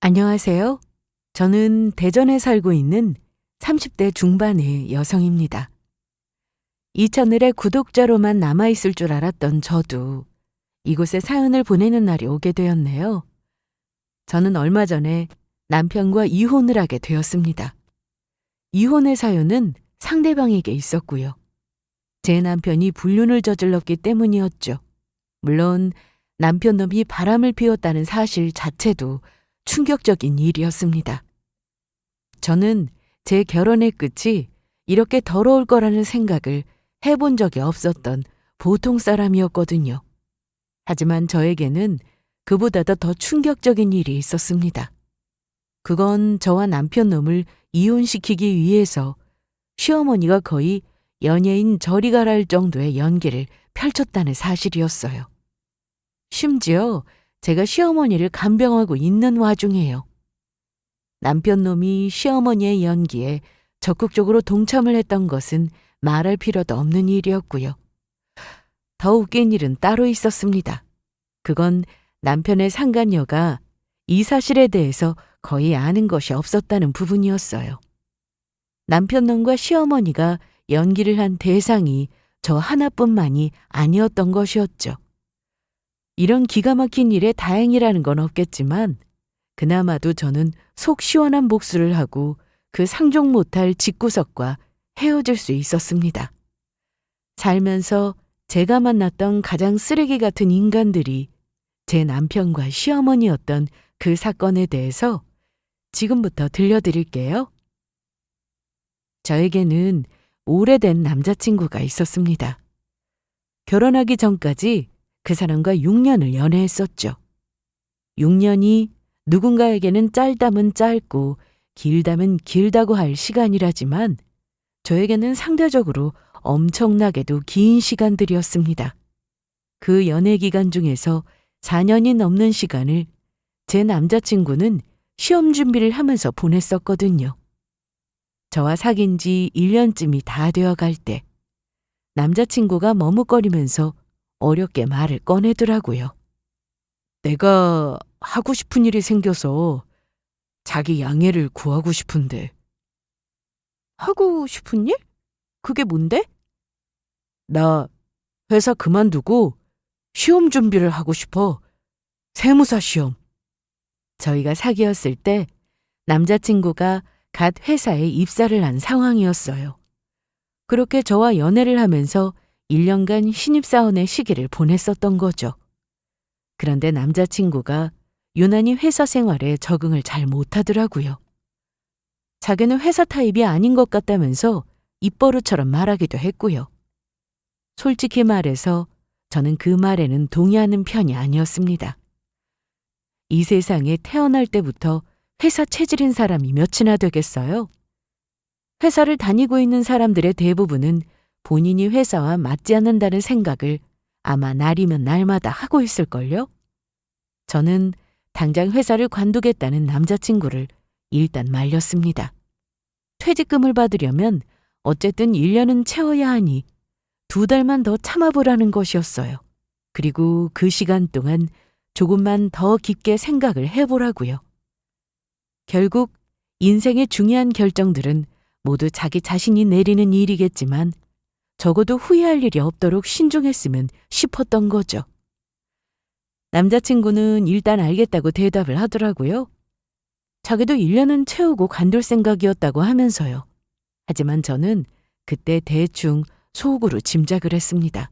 안녕하세요. 저는 대전에 살고 있는 30대 중반의 여성입니다. 이 채널의 구독자로만 남아있을 줄 알았던 저도 이곳에 사연을 보내는 날이 오게 되었네요. 저는 얼마 전에 남편과 이혼을 하게 되었습니다. 이혼의 사유는 상대방에게 있었고요. 제 남편이 불륜을 저질렀기 때문이었죠. 물론 남편 놈이 바람을 피웠다는 사실 자체도 충격적인 일이었습니다. 저는 제 결혼의 끝이 이렇게 더러울 거라는 생각을 해본 적이 없었던 보통 사람이었거든요. 하지만 저에게는 그보다도 더 충격적인 일이 있었습니다. 그건 저와 남편 놈을 이혼시키기 위해서 시어머니가 거의 연예인 저리 가라 할 정도의 연기를 펼쳤다는 사실이었어요. 심지어 제가 시어머니를 간병하고 있는 와중에요. 남편 놈이 시어머니의 연기에 적극적으로 동참을 했던 것은 말할 필요도 없는 일이었고요. 더 웃긴 일은 따로 있었습니다. 그건 남편의 상간녀가 이 사실에 대해서 거의 아는 것이 없었다는 부분이었어요. 남편 놈과 시어머니가 연기를 한 대상이 저 하나뿐만이 아니었던 것이었죠. 이런 기가 막힌 일에 다행이라는 건 없겠지만 그나마도 저는 속 시원한 복수를 하고 그 상종 못할 집구석과 헤어질 수 있었습니다. 살면서 제가 만났던 가장 쓰레기 같은 인간들이 제 남편과 시어머니였던 그 사건에 대해서 지금부터 들려드릴게요. 저에게는 오래된 남자친구가 있었습니다. 결혼하기 전까지 그 사람과 6년을 연애했었죠. 6년이 누군가에게는 짧다면 짧고 길다면 길다고 할 시간이라지만 저에게는 상대적으로 엄청나게도 긴 시간들이었습니다. 그 연애 기간 중에서 4년이 넘는 시간을 제 남자친구는 시험 준비를 하면서 보냈었거든요. 저와 사귄 지 1년쯤이 다 되어갈 때 남자친구가 머뭇거리면서 어렵게 말을 꺼내더라고요. 내가 하고 싶은 일이 생겨서 자기 양해를 구하고 싶은데. 하고 싶은 일? 그게 뭔데? 나 회사 그만두고 시험 준비를 하고 싶어. 세무사 시험. 저희가 사귀었을 때 남자친구가 갓 회사에 입사를 한 상황이었어요. 그렇게 저와 연애를 하면서 1년간 신입사원의 시기를 보냈었던 거죠. 그런데 남자친구가 유난히 회사 생활에 적응을 잘 못하더라고요. 자기는 회사 타입이 아닌 것 같다면서 입버릇처럼 말하기도 했고요. 솔직히 말해서 저는 그 말에는 동의하는 편이 아니었습니다. 이 세상에 태어날 때부터 회사 체질인 사람이 몇이나 되겠어요? 회사를 다니고 있는 사람들의 대부분은 본인이 회사와 맞지 않는다는 생각을 아마 날이면 날마다 하고 있을걸요? 저는 당장 회사를 관두겠다는 남자친구를 일단 말렸습니다. 퇴직금을 받으려면 어쨌든 1년은 채워야 하니 2달만 더 참아보라는 것이었어요. 그리고 그 시간 동안 조금만 더 깊게 생각을 해보라고요. 결국 인생의 중요한 결정들은 모두 자기 자신이 내리는 일이겠지만 적어도 후회할 일이 없도록 신중했으면 싶었던 거죠. 남자친구는 일단 알겠다고 대답을 하더라고요. 자기도 1년은 채우고 관둘 생각이었다고 하면서요. 하지만 저는 그때 대충 속으로 짐작을 했습니다.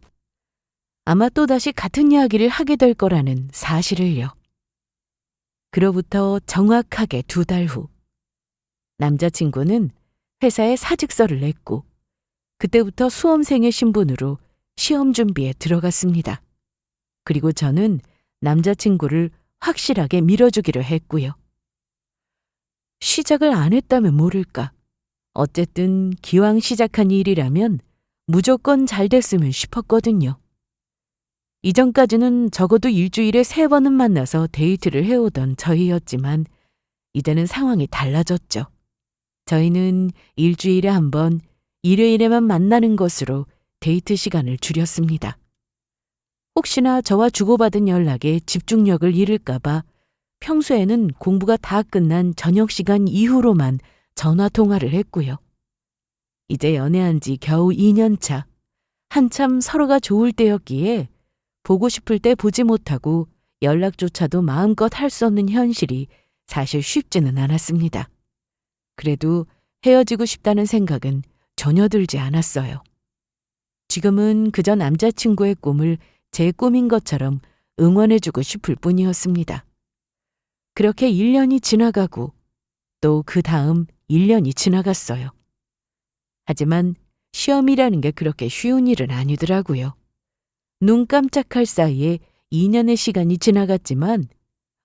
아마 또다시 같은 이야기를 하게 될 거라는 사실을요. 그로부터 정확하게 2달 후 남자친구는 회사에 사직서를 냈고 그때부터 수험생의 신분으로 시험 준비에 들어갔습니다. 그리고 저는 남자친구를 확실하게 밀어주기로 했고요. 시작을 안 했다면 모를까. 어쨌든 기왕 시작한 일이라면 무조건 잘 됐으면 싶었거든요. 이전까지는 적어도 일주일에 3번은 만나서 데이트를 해오던 저희였지만 이제는 상황이 달라졌죠. 저희는 일주일에 1번, 일요일에만 만나는 것으로 데이트 시간을 줄였습니다. 혹시나 저와 주고받은 연락에 집중력을 잃을까봐 평소에는 공부가 다 끝난 저녁 시간 이후로만 전화 통화를 했고요. 이제 연애한 지 겨우 2년 차, 한참 서로가 좋을 때였기에 보고 싶을 때 보지 못하고 연락조차도 마음껏 할 수 없는 현실이 사실 쉽지는 않았습니다. 그래도 헤어지고 싶다는 생각은 전혀 들지 않았어요. 지금은 그저 남자친구의 꿈을 제 꿈인 것처럼 응원해주고 싶을 뿐이었습니다. 그렇게 1년이 지나가고 또 그 다음 1년이 지나갔어요. 하지만 시험이라는 게 그렇게 쉬운 일은 아니더라고요. 눈 깜짝할 사이에 2년의 시간이 지나갔지만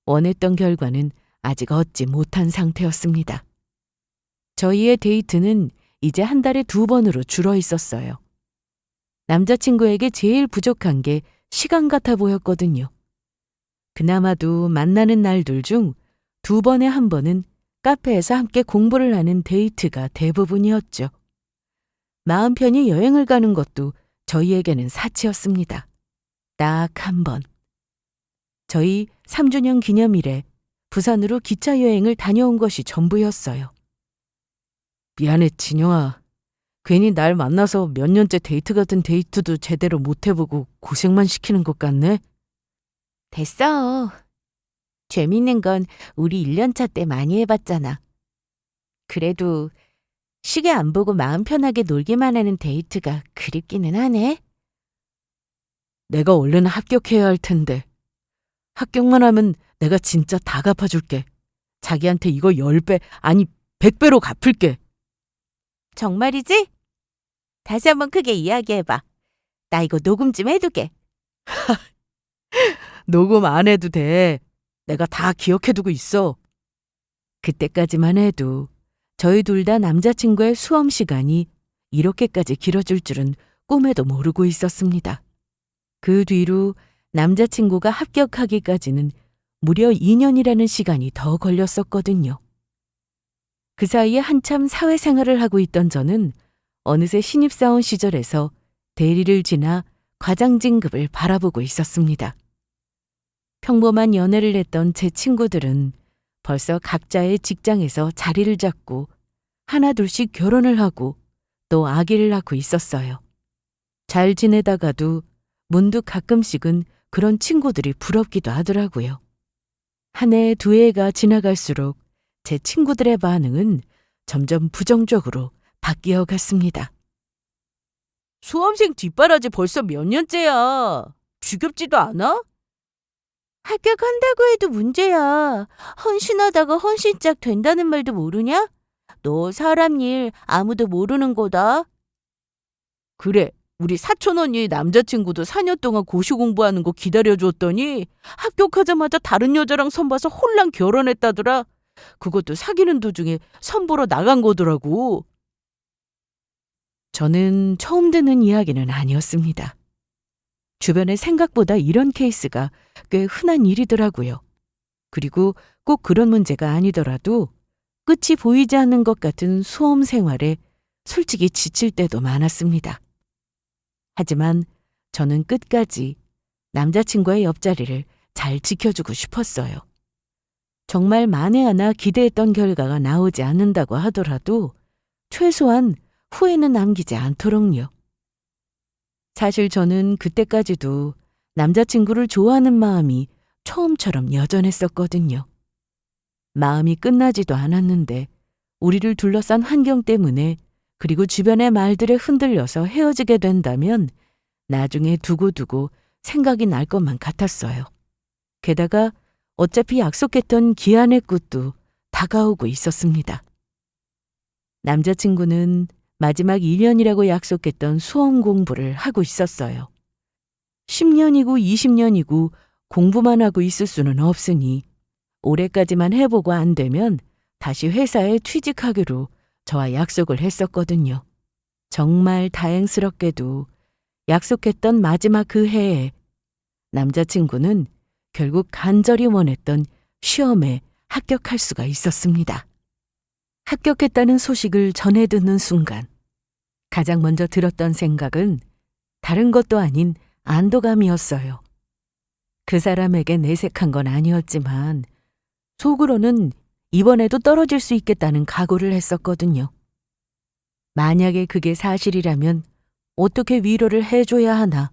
원했던 결과는 아직 얻지 못한 상태였습니다. 저희의 데이트는 이제 한 달에 2번으로 줄어 있었어요. 남자친구에게 제일 부족한 게 시간 같아 보였거든요. 그나마도 만나는 날들 중 2번에 1번은 카페에서 함께 공부를 하는 데이트가 대부분이었죠. 마음 편히 여행을 가는 것도 저희에게는 사치였습니다. 딱 1번. 저희 3주년 기념일에 부산으로 기차 여행을 다녀온 것이 전부였어요. 미안해, 진영아. 괜히 날 만나서 몇 년째 데이트 같은 데이트도 제대로 못 해보고 고생만 시키는 것 같네. 됐어. 재밌는 건 우리 1년차 때 많이 해봤잖아. 그래도 시계 안 보고 마음 편하게 놀기만 하는 데이트가 그립기는 하네. 내가 얼른 합격해야 할 텐데. 합격만 하면 내가 진짜 다 갚아줄게. 자기한테 이거 10배, 아니 100배로 갚을게. 정말이지? 다시 한번 크게 이야기해봐. 나 이거 녹음 좀 해두게. 녹음 안 해도 돼. 내가 다 기억해두고 있어. 그때까지만 해도 저희 둘 다 남자친구의 수험 시간이 이렇게까지 길어질 줄은 꿈에도 모르고 있었습니다. 그 뒤로 남자친구가 합격하기까지는 무려 2년이라는 시간이 더 걸렸었거든요. 그 사이에 한참 사회생활을 하고 있던 저는 어느새 신입사원 시절에서 대리를 지나 과장 진급을 바라보고 있었습니다. 평범한 연애를 했던 제 친구들은 벌써 각자의 직장에서 자리를 잡고 하나둘씩 결혼을 하고 또 아기를 낳고 있었어요. 잘 지내다가도 문득 가끔씩은 그런 친구들이 부럽기도 하더라고요. 한 해, 2해가 지나갈수록 제 친구들의 반응은 점점 부정적으로 바뀌어 갔습니다. 수험생 뒷바라지 벌써 몇 년째야. 지겹지도 않아? 합격한다고 해도 문제야. 헌신하다가 헌신짝 된다는 말도 모르냐? 너 사람 일 아무도 모르는 거다. 그래, 우리 사촌 언니 남자친구도 4년 동안 고시 공부하는 거 기다려줬더니 합격하자마자 다른 여자랑 선봐서 홀랑 결혼했다더라. 그것도 사귀는 도중에 선보러 나간 거더라고. 저는 처음 듣는 이야기는 아니었습니다. 주변에 생각보다 이런 케이스가 꽤 흔한 일이더라고요. 그리고 꼭 그런 문제가 아니더라도 끝이 보이지 않는 것 같은 수험 생활에 솔직히 지칠 때도 많았습니다. 하지만 저는 끝까지 남자친구의 옆자리를 잘 지켜주고 싶었어요. 정말 만에 하나 기대했던 결과가 나오지 않는다고 하더라도 최소한 후회는 남기지 않도록요. 사실 저는 그때까지도 남자친구를 좋아하는 마음이 처음처럼 여전했었거든요. 마음이 끝나지도 않았는데 우리를 둘러싼 환경 때문에 그리고 주변의 말들에 흔들려서 헤어지게 된다면 나중에 두고두고 생각이 날 것만 같았어요. 게다가 어차피 약속했던 기한의 끝도 다가오고 있었습니다. 남자친구는 마지막 1년이라고 약속했던 수험 공부를 하고 있었어요. 10년이고 20년이고 공부만 하고 있을 수는 없으니 올해까지만 해보고 안 되면 다시 회사에 취직하기로 저와 약속을 했었거든요. 정말 다행스럽게도 약속했던 마지막 그 해에 남자친구는 결국 간절히 원했던 시험에 합격할 수가 있었습니다. 합격했다는 소식을 전해 듣는 순간 가장 먼저 들었던 생각은 다른 것도 아닌 안도감이었어요. 그 사람에게 내색한 건 아니었지만 속으로는 이번에도 떨어질 수 있겠다는 각오를 했었거든요. 만약에 그게 사실이라면 어떻게 위로를 해줘야 하나,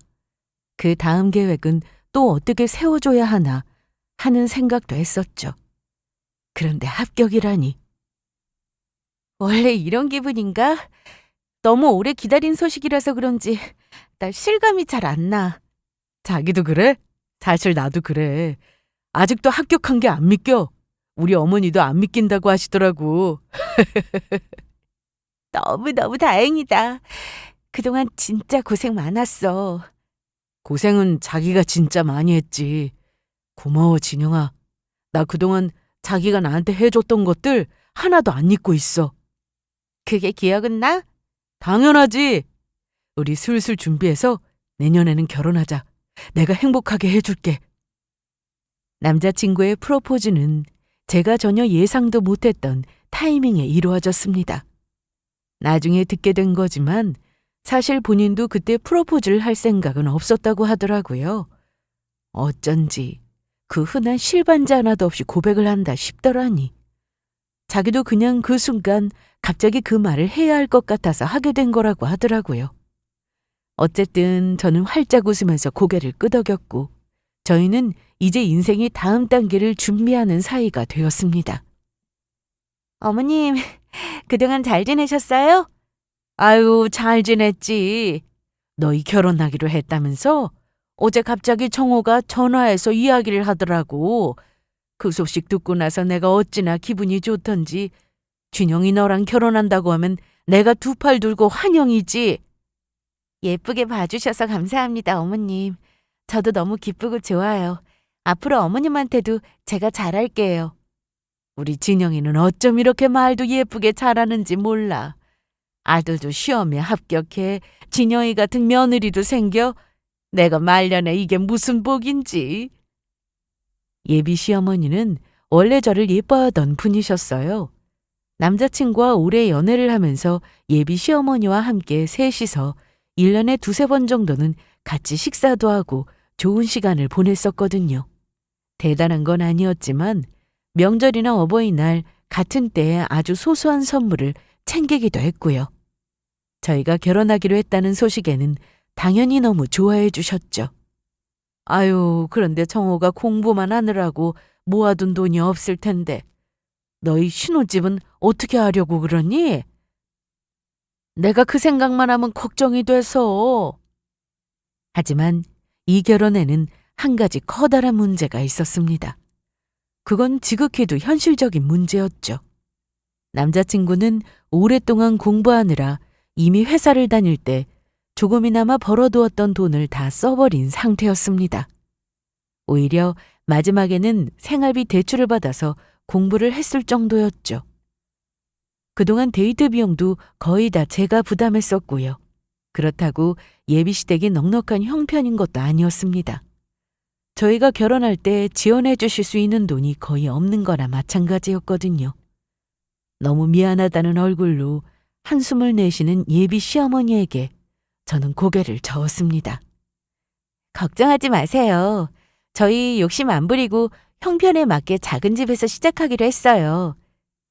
그 다음 계획은 또 어떻게 세워줘야 하나 하는 생각도 했었죠. 그런데 합격이라니. 원래 이런 기분인가? 너무 오래 기다린 소식이라서 그런지 나 실감이 잘 안 나. 자기도 그래? 사실 나도 그래. 아직도 합격한 게 안 믿겨. 우리 어머니도 안 믿긴다고 하시더라고. 너무너무 다행이다. 그동안 진짜 고생 많았어. 고생은 자기가 진짜 많이 했지. 고마워, 진영아. 나 그동안 자기가 나한테 해줬던 것들 하나도 안 잊고 있어. 그게 기억은 나? 당연하지. 우리 슬슬 준비해서 내년에는 결혼하자. 내가 행복하게 해줄게. 남자친구의 프로포즈는 제가 전혀 예상도 못했던 타이밍에 이루어졌습니다. 나중에 듣게 된 거지만 사실 본인도 그때 프로포즈를 할 생각은 없었다고 하더라고요. 어쩐지 그 흔한 실반지 하나도 없이 고백을 한다 싶더라니. 자기도 그냥 그 순간 갑자기 그 말을 해야 할 것 같아서 하게 된 거라고 하더라고요. 어쨌든 저는 활짝 웃으면서 고개를 끄덕였고 저희는 이제 인생의 다음 단계를 준비하는 사이가 되었습니다. 어머님, 그동안 잘 지내셨어요? 아유, 잘 지냈지. 너희 결혼하기로 했다면서? 어제 갑자기 청호가 전화해서 이야기를 하더라고. 그 소식 듣고 나서 내가 어찌나 기분이 좋던지. 준영이 너랑 결혼한다고 하면 내가 두 팔 들고 환영이지. 예쁘게 봐주셔서 감사합니다, 어머님. 저도 너무 기쁘고 좋아요. 앞으로 어머님한테도 제가 잘할게요. 우리 진영이는 어쩜 이렇게 말도 예쁘게 잘하는지 몰라. 아들도 시험에 합격해 진영이 같은 며느리도 생겨. 내가 말년에 이게 무슨 복인지. 예비 시어머니는 원래 저를 예뻐하던 분이셨어요. 남자친구와 오래 연애를 하면서 예비 시어머니와 함께 셋이서 1년에 두세 번 정도는 같이 식사도 하고 좋은 시간을 보냈었거든요. 대단한 건 아니었지만 명절이나 어버이날 같은 때에 아주 소소한 선물을 챙기기도 했고요. 저희가 결혼하기로 했다는 소식에는 당연히 너무 좋아해 주셨죠. 아유, 그런데 청호가 공부만 하느라고 모아둔 돈이 없을 텐데 너희 신혼집은 어떻게 하려고 그러니? 내가 그 생각만 하면 걱정이 돼서. 하지만 이 결혼에는 한 가지 커다란 문제가 있었습니다. 그건 지극히도 현실적인 문제였죠. 남자친구는 오랫동안 공부하느라 이미 회사를 다닐 때 조금이나마 벌어두었던 돈을 다 써버린 상태였습니다. 오히려 마지막에는 생활비 대출을 받아서 공부를 했을 정도였죠. 그동안 데이트 비용도 거의 다 제가 부담했었고요. 그렇다고 예비시댁이 넉넉한 형편인 것도 아니었습니다. 저희가 결혼할 때 지원해 주실 수 있는 돈이 거의 없는 거나 마찬가지였거든요. 너무 미안하다는 얼굴로 한숨을 내쉬는 예비 시어머니에게 저는 고개를 저었습니다. 걱정하지 마세요. 저희 욕심 안 부리고 형편에 맞게 작은 집에서 시작하기로 했어요.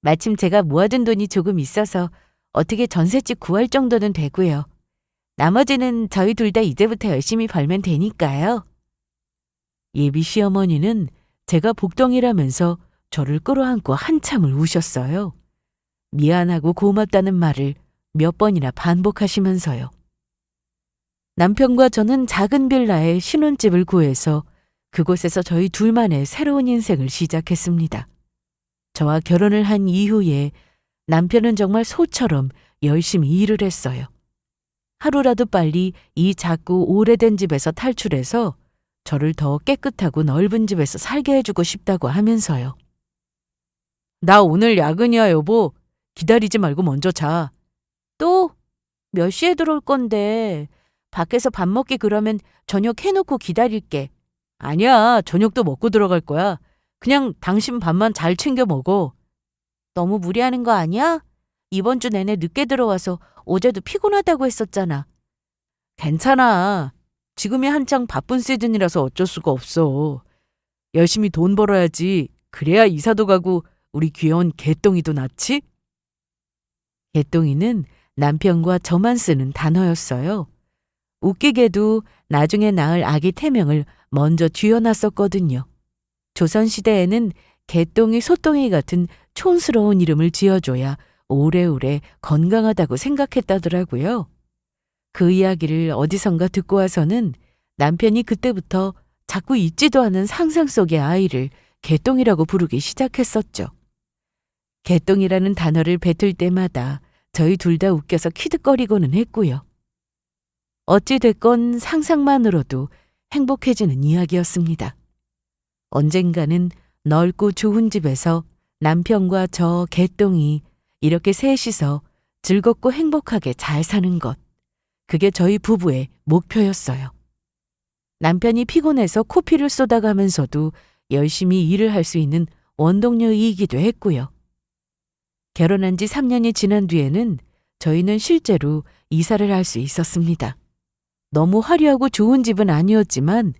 마침 제가 모아둔 돈이 조금 있어서 어떻게 전셋집 구할 정도는 되고요. 나머지는 저희 둘 다 이제부터 열심히 벌면 되니까요. 예비 시어머니는 제가 복덩이라면서 저를 끌어안고 한참을 우셨어요. 미안하고 고맙다는 말을 몇 번이나 반복하시면서요. 남편과 저는 작은 빌라에 신혼집을 구해서 그곳에서 저희 둘만의 새로운 인생을 시작했습니다. 저와 결혼을 한 이후에 남편은 정말 소처럼 열심히 일을 했어요. 하루라도 빨리 이 작고 오래된 집에서 탈출해서 저를 더 깨끗하고 넓은 집에서 살게 해주고 싶다고 하면서요. 나 오늘 야근이야, 여보. 기다리지 말고 먼저 자. 또? 몇 시에 들어올 건데? 밖에서 밥 먹기 그러면 저녁 해놓고 기다릴게. 아니야, 저녁도 먹고 들어갈 거야. 그냥 당신 밥만 잘 챙겨 먹어. 너무 무리하는 거 아니야? 이번 주 내내 늦게 들어와서 어제도 피곤하다고 했었잖아. 괜찮아. 지금이 한창 바쁜 시즌이라서 어쩔 수가 없어. 열심히 돈 벌어야지 그래야 이사도 가고 우리 귀여운 개똥이도 낳지? 개똥이는 남편과 저만 쓰는 단어였어요. 웃기게도 나중에 낳을 아기 태명을 먼저 쥐어놨었거든요. 조선시대에는 개똥이, 소똥이 같은 촌스러운 이름을 지어줘야 오래오래 건강하다고 생각했다더라고요. 그 이야기를 어디선가 듣고 와서는 남편이 그때부터 자꾸 잊지도 않은 상상 속의 아이를 개똥이라고 부르기 시작했었죠. 개똥이라는 단어를 뱉을 때마다 저희 둘 다 웃겨서 키득거리고는 했고요. 어찌됐건 상상만으로도 행복해지는 이야기였습니다. 언젠가는 넓고 좋은 집에서 남편과 저 개똥이 이렇게 셋이서 즐겁고 행복하게 잘 사는 것. 그게 저희 부부의 목표였어요. 남편이 피곤해서 코피를 쏟아가면서도 열심히 일을 할 수 있는 원동력이기도 했고요. 결혼한 지 3년이 지난 뒤에는 저희는 실제로 이사를 할 수 있었습니다. 너무 화려하고 좋은 집은 아니었지만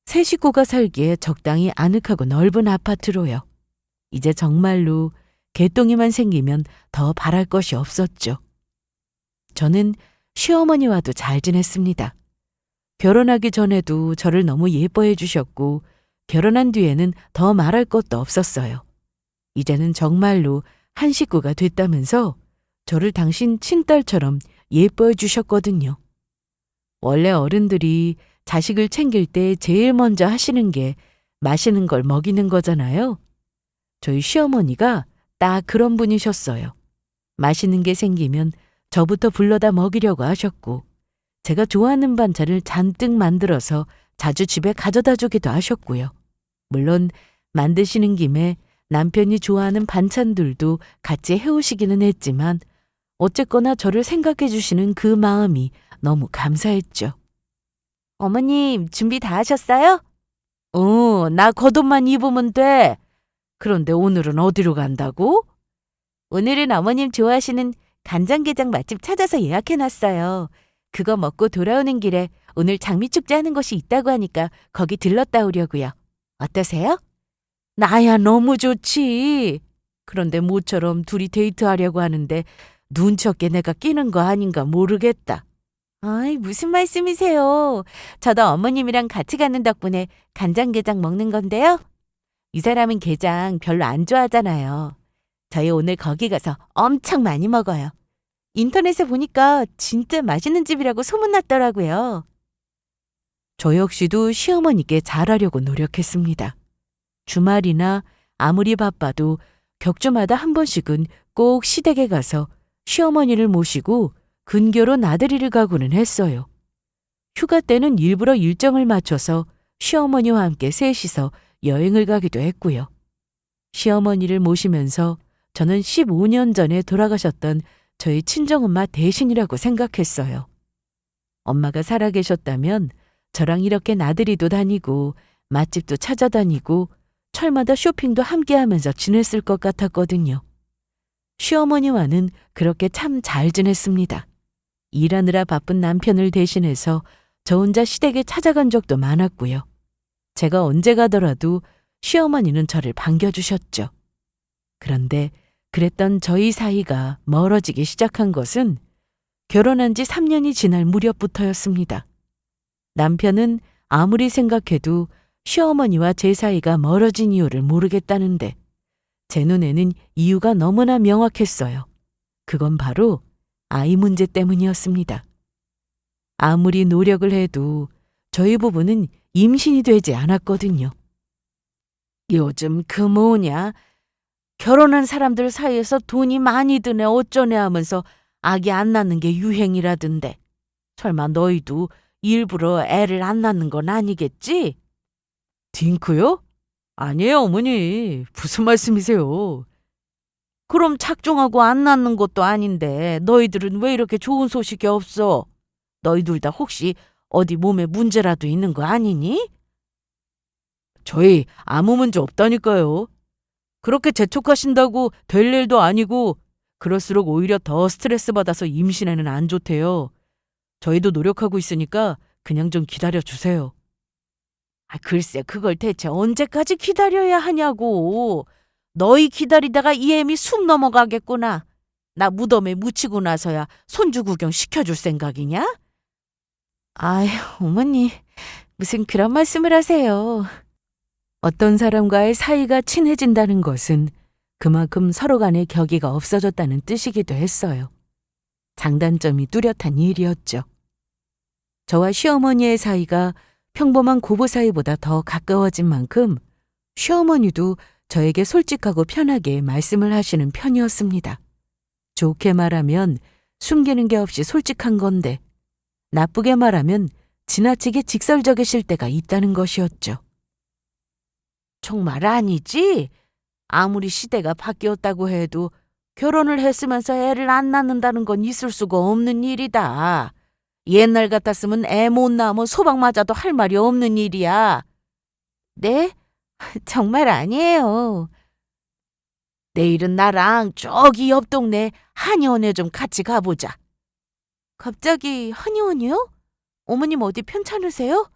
세 식구가 살기에 적당히 아늑하고 넓은 아파트로요. 이제 정말로 개똥이만 생기면 더 바랄 것이 없었죠. 저는 시어머니와도 잘 지냈습니다. 결혼하기 전에도 저를 너무 예뻐해 주셨고 결혼한 뒤에는 더 말할 것도 없었어요. 이제는 정말로 한 식구가 됐다면서 저를 당신 친딸처럼 예뻐해 주셨거든요. 원래 어른들이 자식을 챙길 때 제일 먼저 하시는 게 맛있는 걸 먹이는 거잖아요. 저희 시어머니가 딱 그런 분이셨어요. 맛있는 게 생기면 저부터 불러다 먹이려고 하셨고 제가 좋아하는 반찬을 잔뜩 만들어서 자주 집에 가져다 주기도 하셨고요. 물론 만드시는 김에 남편이 좋아하는 반찬들도 같이 해오시기는 했지만 어쨌거나 저를 생각해 주시는 그 마음이 너무 감사했죠. 어머님, 준비 다 하셨어요? 나 겉옷만 입으면 돼. 그런데 오늘은 어디로 간다고? 오늘은 어머님 좋아하시는 간장게장 맛집 찾아서 예약해놨어요. 그거 먹고 돌아오는 길에 오늘 장미축제 하는 곳이 있다고 하니까 거기 들렀다 오려고요. 어떠세요? 나야 너무 좋지. 그런데 모처럼 둘이 데이트하려고 하는데 눈치 없게 내가 끼는 거 아닌가 모르겠다. 아이, 무슨 말씀이세요? 저도 어머님이랑 같이 가는 덕분에 간장게장 먹는 건데요. 이 사람은 게장 별로 안 좋아하잖아요. 저희 오늘 거기 가서 엄청 많이 먹어요. 인터넷에 보니까 진짜 맛있는 집이라고 소문났더라고요. 저 역시도 시어머니께 잘하려고 노력했습니다. 주말이나 아무리 바빠도 격주마다 한 번씩은 꼭 시댁에 가서 시어머니를 모시고 근교로 나들이를 가고는 했어요. 휴가 때는 일부러 일정을 맞춰서 시어머니와 함께 셋이서 여행을 가기도 했고요. 시어머니를 모시면서 저는 15년 전에 돌아가셨던 저희 친정엄마 대신이라고 생각했어요. 엄마가 살아계셨다면 저랑 이렇게 나들이도 다니고 맛집도 찾아다니고 철마다 쇼핑도 함께하면서 지냈을 것 같았거든요. 시어머니와는 그렇게 참 잘 지냈습니다. 일하느라 바쁜 남편을 대신해서 저 혼자 시댁에 찾아간 적도 많았고요. 제가 언제 가더라도 시어머니는 저를 반겨주셨죠. 그런데 그랬던 저희 사이가 멀어지기 시작한 것은 결혼한 지 3년이 지날 무렵부터였습니다. 남편은 아무리 생각해도 시어머니와 제 사이가 멀어진 이유를 모르겠다는데 제 눈에는 이유가 너무나 명확했어요. 그건 바로 아이 문제 때문이었습니다. 아무리 노력을 해도 저희 부부는 임신이 되지 않았거든요. 요즘 그 뭐냐? 결혼한 사람들 사이에서 돈이 많이 드네 어쩌네 하면서 아기 안 낳는 게 유행이라던데. 설마 너희도 일부러 애를 안 낳는 건 아니겠지? 딩크요? 아니에요, 어머니. 무슨 말씀이세요? 그럼 착종하고 안 낳는 것도 아닌데 너희들은 왜 이렇게 좋은 소식이 없어? 너희들 다 혹시 어디 몸에 문제라도 있는 거 아니니? 저희 아무 문제 없다니까요. 그렇게 재촉하신다고 될 일도 아니고 그럴수록 오히려 더 스트레스 받아서 임신에는 안 좋대요. 저희도 노력하고 있으니까 그냥 좀 기다려 주세요. 글쎄 그걸 대체 언제까지 기다려야 하냐고. 너희 기다리다가 이 애미 숨 넘어가겠구나. 나 무덤에 묻히고 나서야 손주 구경 시켜줄 생각이냐? 아휴, 어머니, 무슨 그런 말씀을 하세요. 어떤 사람과의 사이가 친해진다는 것은 그만큼 서로 간의 격의가 없어졌다는 뜻이기도 했어요. 장단점이 뚜렷한 일이었죠. 저와 시어머니의 사이가 평범한 고부 사이보다 더 가까워진 만큼 시어머니도 저에게 솔직하고 편하게 말씀을 하시는 편이었습니다. 좋게 말하면 숨기는 게 없이 솔직한 건데 나쁘게 말하면 지나치게 직설적이실 때가 있다는 것이었죠. 정말 아니지? 아무리 시대가 바뀌었다고 해도 결혼을 했으면서 애를 안 낳는다는 건 있을 수가 없는 일이다. 옛날 같았으면 애 못 낳으면 소방 맞아도 할 말이 없는 일이야. 네? 정말 아니에요. 내일은 나랑 저기 옆 동네 한의원에 좀 같이 가보자. 갑자기 한의원이요? 어머님 어디 편찮으세요?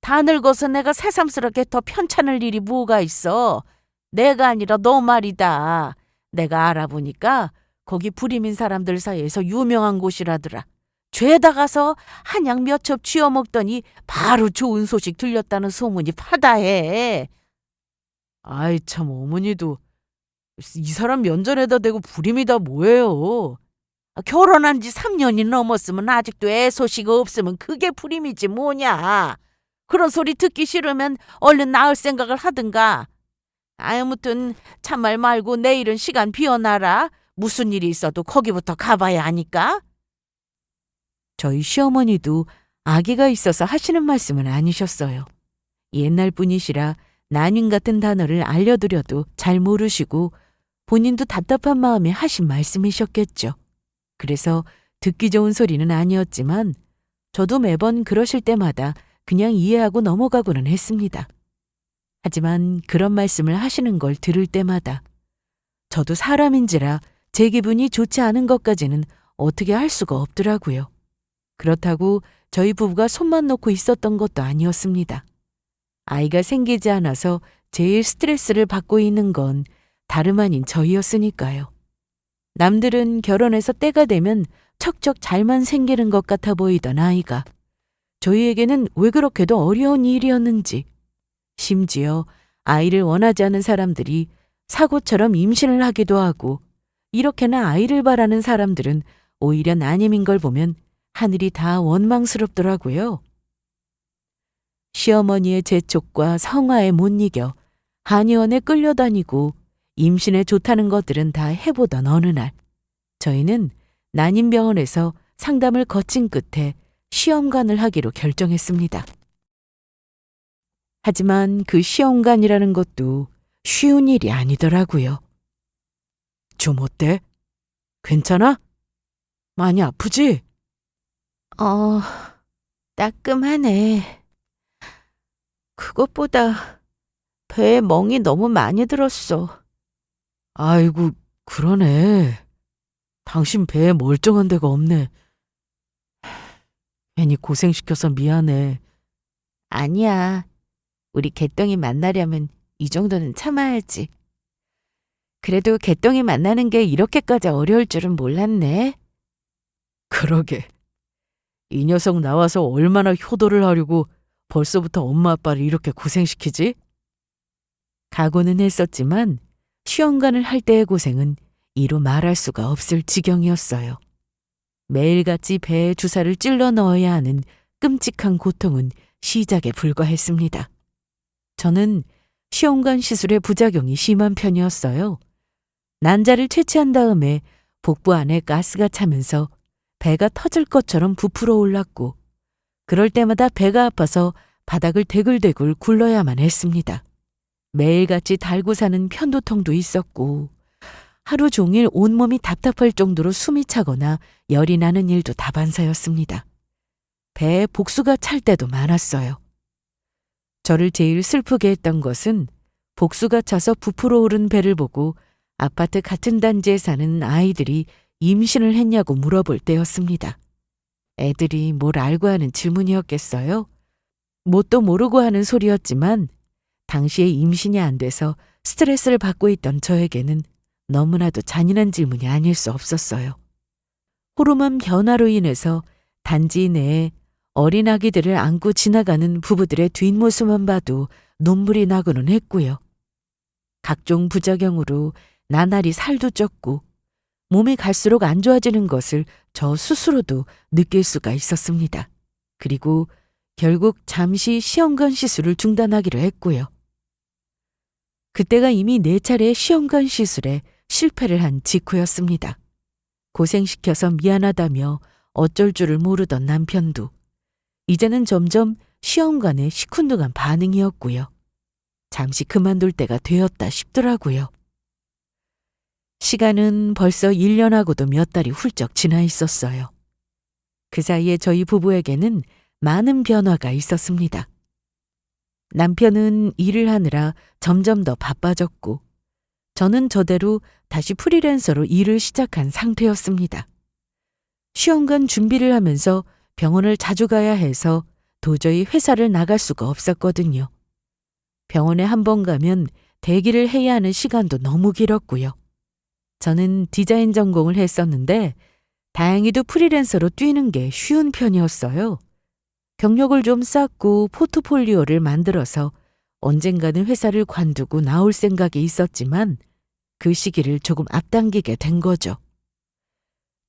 다 늙어서 내가 새삼스럽게 더 편찮을 일이 뭐가 있어. 내가 아니라 너 말이다. 내가 알아보니까 거기 불임인 사람들 사이에서 유명한 곳이라더라. 죄다 가서 한약 몇 첩 쥐어 먹더니 바로 좋은 소식 들렸다는 소문이 파다해. 아이 참 어머니도 이 사람 면전에다 대고 불임이다 뭐예요. 결혼한 지 3년이 넘었으면 아직도 애 소식 없으면 그게 불임이지 뭐냐. 그런 소리 듣기 싫으면 얼른 낳을 생각을 하든가. 아무튼 참말 말고 내일은 시간 비워놔라. 무슨 일이 있어도 거기부터 가봐야 하니까. 저희 시어머니도 아기가 있어서 하시는 말씀은 아니셨어요. 옛날 분이시라 난임 같은 단어를 알려드려도 잘 모르시고 본인도 답답한 마음에 하신 말씀이셨겠죠. 그래서 듣기 좋은 소리는 아니었지만 저도 매번 그러실 때마다 그냥 이해하고 넘어가고는 했습니다. 하지만 그런 말씀을 하시는 걸 들을 때마다 저도 사람인지라 제 기분이 좋지 않은 것까지는 어떻게 할 수가 없더라고요. 그렇다고 저희 부부가 손만 놓고 있었던 것도 아니었습니다. 아이가 생기지 않아서 제일 스트레스를 받고 있는 건 다름 아닌 저희였으니까요. 남들은 결혼해서 때가 되면 척척 잘만 생기는 것 같아 보이던 아이가 저희에게는 왜 그렇게도 어려운 일이었는지, 심지어 아이를 원하지 않은 사람들이 사고처럼 임신을 하기도 하고 이렇게나 아이를 바라는 사람들은 오히려 난임인 걸 보면 하늘이 다 원망스럽더라고요. 시어머니의 재촉과 성화에 못 이겨 한의원에 끌려다니고 임신에 좋다는 것들은 다 해보던 어느 날 저희는 난임병원에서 상담을 거친 끝에 시험관을 하기로 결정했습니다. 하지만 그 시험관이라는 것도 쉬운 일이 아니더라고요. 좀 어때? 괜찮아? 많이 아프지? 따끔하네. 그것보다 배에 멍이 너무 많이 들었어. 아이고, 그러네. 당신 배에 멀쩡한 데가 없네. 괜히 고생시켜서 미안해. 아니야. 우리 개똥이 만나려면 이 정도는 참아야지. 그래도 개똥이 만나는 게 이렇게까지 어려울 줄은 몰랐네. 그러게. 이 녀석 나와서 얼마나 효도를 하려고 벌써부터 엄마 아빠를 이렇게 고생시키지? 각오는 했었지만 시험관을 할 때의 고생은 이루 말할 수가 없을 지경이었어요. 매일같이 배에 주사를 찔러 넣어야 하는 끔찍한 고통은 시작에 불과했습니다. 저는 시험관 시술의 부작용이 심한 편이었어요. 난자를 채취한 다음에 복부 안에 가스가 차면서 배가 터질 것처럼 부풀어 올랐고 그럴 때마다 배가 아파서 바닥을 대굴대굴 굴러야만 했습니다. 매일같이 달고 사는 편도통도 있었고 하루 종일 온몸이 답답할 정도로 숨이 차거나 열이 나는 일도 다반사였습니다. 배에 복수가 찰 때도 많았어요. 저를 제일 슬프게 했던 것은 복수가 차서 부풀어 오른 배를 보고 아파트 같은 단지에 사는 아이들이 임신을 했냐고 물어볼 때였습니다. 애들이 뭘 알고 하는 질문이었겠어요? 뭣도 모르고 하는 소리였지만 당시에 임신이 안 돼서 스트레스를 받고 있던 저에게는 너무나도 잔인한 질문이 아닐 수 없었어요. 호르몬 변화로 인해서 단지 내에 어린 아기들을 안고 지나가는 부부들의 뒷모습만 봐도 눈물이 나고는 했고요. 각종 부작용으로 나날이 살도 쪘고 몸이 갈수록 안 좋아지는 것을 저 스스로도 느낄 수가 있었습니다. 그리고 결국 잠시 시험관 시술을 중단하기로 했고요. 그때가 이미 4차례의 시험관 시술에 실패를 한 직후였습니다. 고생시켜서 미안하다며 어쩔 줄을 모르던 남편도 이제는 점점 시험관에 시큰둥한 반응이었고요. 잠시 그만둘 때가 되었다 싶더라고요. 시간은 벌써 1년하고도 몇 달이 훌쩍 지나 있었어요. 그 사이에 저희 부부에게는 많은 변화가 있었습니다. 남편은 일을 하느라 점점 더 바빠졌고 저는 저대로 다시 프리랜서로 일을 시작한 상태였습니다. 시험관 준비를 하면서 병원을 자주 가야 해서 도저히 회사를 나갈 수가 없었거든요. 병원에 한 번 가면 대기를 해야 하는 시간도 너무 길었고요. 저는 디자인 전공을 했었는데 다행히도 프리랜서로 뛰는 게 쉬운 편이었어요. 경력을 좀 쌓고 포트폴리오를 만들어서 언젠가는 회사를 관두고 나올 생각이 있었지만 그 시기를 조금 앞당기게 된 거죠.